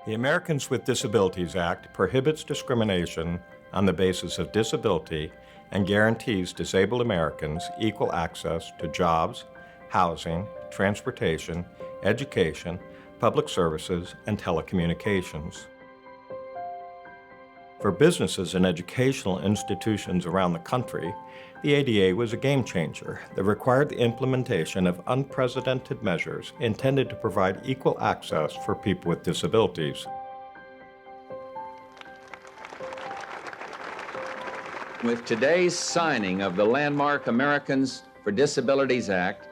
The Americans with Disabilities Act prohibits discrimination on the basis of disability and guarantees disabled Americans equal access to jobs, housing, transportation, education, public services, and telecommunications. For businesses and educational institutions around the country, the ADA was a game changer that required the implementation of unprecedented measures intended to provide equal access for people with disabilities. With today's signing of the landmark Americans for Disabilities Act,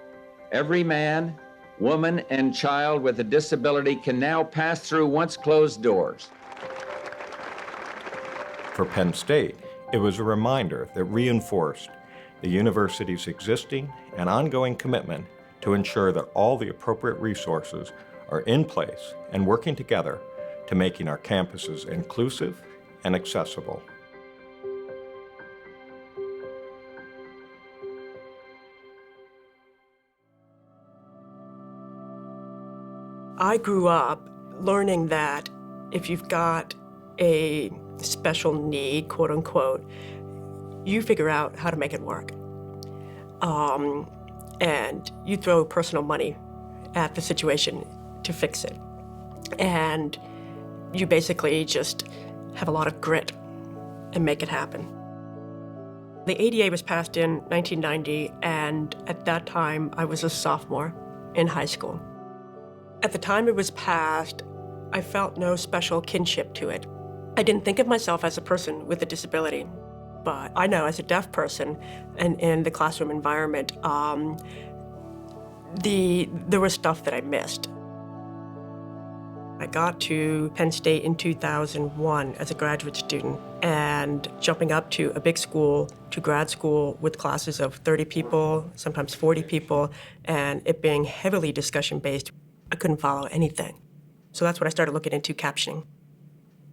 every man, woman, and child with a disability can now pass through once closed doors. For Penn State, it was a reminder that reinforced the university's existing and ongoing commitment to ensure that all the appropriate resources are in place and working together to making our campuses inclusive and accessible. I grew up learning that if you've got a special need, quote unquote, you figure out how to make it work. And you throw personal money at the situation to fix it. And you basically just have a lot of grit and make it happen. The ADA was passed in 1990, and at that time, I was a sophomore in high school. At the time it was passed, I felt no special kinship to it. I didn't think of myself as a person with a disability, but I know as a deaf person and in the classroom environment, there was stuff that I missed. I got to Penn State in 2001 as a graduate student, and jumping up to a big school, to grad school with classes of 30 people, sometimes 40 people, and it being heavily discussion-based, I couldn't follow anything. So that's when I started looking into captioning.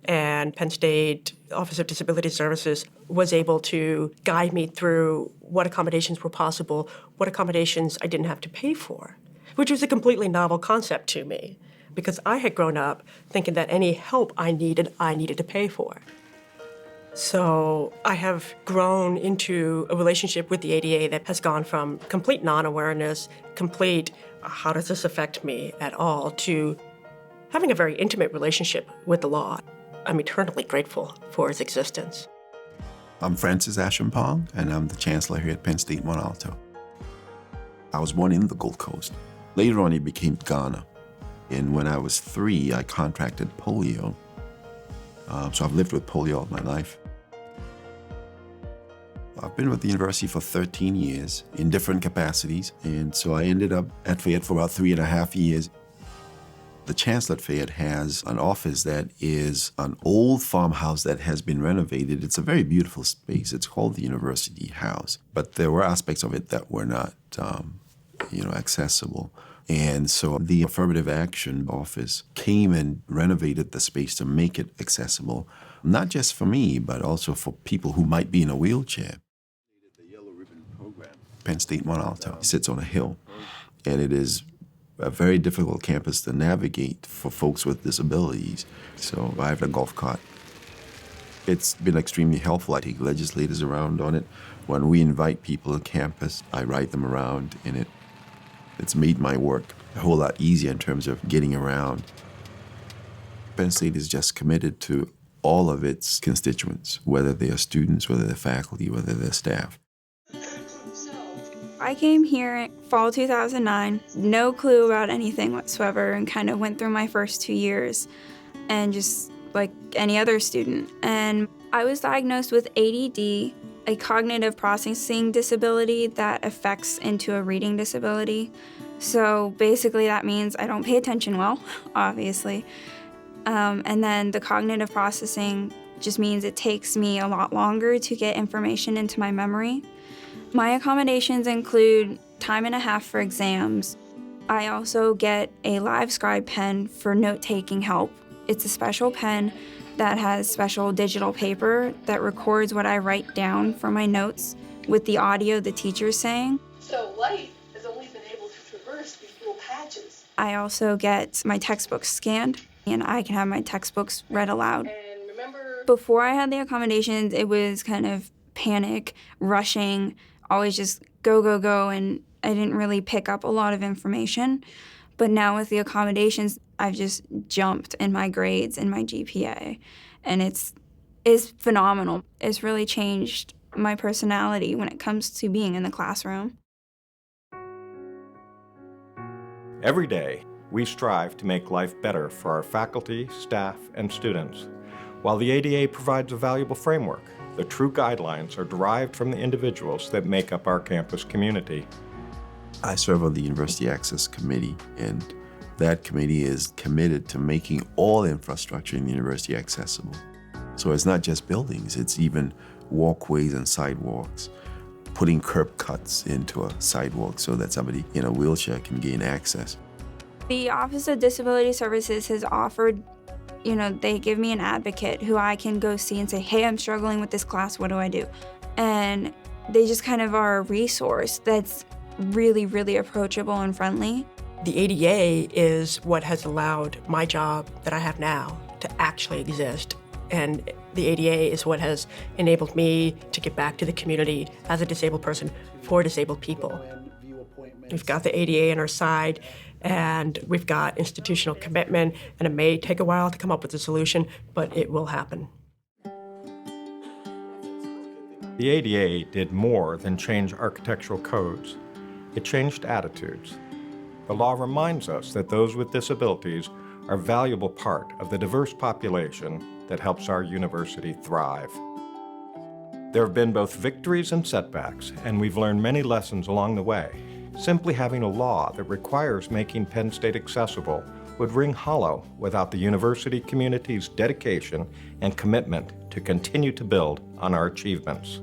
And Penn State Office of Disability Services was able to guide me through what accommodations were possible, what accommodations I didn't have to pay for, which was a completely novel concept to me, because I had grown up thinking that any help I needed to pay for. So I have grown into a relationship with the ADA that has gone from complete non-awareness, complete, how does this affect me at all, to having a very intimate relationship with the law. I'm eternally grateful for its existence. I'm Francis Achampong, and I'm the chancellor here at Penn State Mont Alto. I was born in the Gold Coast. Later on, it became Ghana. And when I was 3, I contracted polio. So I've lived with polio all my life. I've been with the university for 13 years in different capacities. And so I ended up at Fayette for about 3.5 years. The chancellor at Fayette has an office that is an old farmhouse that has been renovated. It's a very beautiful space. It's called the University House. But there were aspects of it that were not, accessible. And so the Affirmative Action Office came and renovated the space to make it accessible, not just for me, but also for people who might be in a wheelchair. The Yellow Ribbon Program. Penn State Mont Alto sits on a hill, and it is a very difficult campus to navigate for folks with disabilities. So I have a golf cart. It's been extremely helpful. I take legislators around on it. When we invite people to campus, I ride them around in it. It's made my work a whole lot easier in terms of getting around. Penn State is just committed to all of its constituents, whether they are students, whether they're faculty, whether they're staff. I came here in fall 2009, no clue about anything whatsoever, and kind of went through my first 2 years and just like any other student. And I was diagnosed with ADD, a cognitive processing disability that affects into a reading disability. So basically that means I don't pay attention well, obviously. And then the cognitive processing just means it takes me a lot longer to get information into my memory. My accommodations include time and a half for exams. I also get a LiveScribe pen for note-taking help. It's a special pen that has special digital paper that records what I write down for my notes with the audio the teacher's saying. So light has only been able to traverse these little patches. I also get my textbooks scanned and I can have my textbooks read aloud. Before I had the accommodations, it was kind of panic, rushing, always just go, go, go, and I didn't really pick up a lot of information. But now with the accommodations, I've just jumped in my grades and my GPA, and it's phenomenal. It's really changed my personality when it comes to being in the classroom. Every day, we strive to make life better for our faculty, staff, and students. While the ADA provides a valuable framework, the true guidelines are derived from the individuals that make up our campus community. I serve on the University Access Committee, and that committee is committed to making all infrastructure in the university accessible. So it's not just buildings, it's even walkways and sidewalks, putting curb cuts into a sidewalk so that somebody in a wheelchair can gain access. The Office of Disability Services has offered, they give me an advocate who I can go see and say, hey, I'm struggling with this class, what do I do? And they just kind of are a resource that's really, really approachable and friendly. The ADA is what has allowed my job that I have now to actually exist. And the ADA is what has enabled me to give back to the community as a disabled person for disabled people. We've got the ADA on our side, and we've got institutional commitment, and it may take a while to come up with a solution, but it will happen. The ADA did more than change architectural codes. It changed attitudes. The law reminds us that those with disabilities are a valuable part of the diverse population that helps our university thrive. There have been both victories and setbacks, and we've learned many lessons along the way. Simply having a law that requires making Penn State accessible would ring hollow without the university community's dedication and commitment to continue to build on our achievements.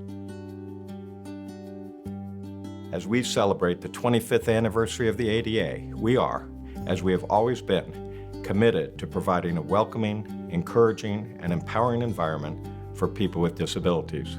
As we celebrate the 25th anniversary of the ADA, we are, as we have always been, committed to providing a welcoming, encouraging, and empowering environment for people with disabilities.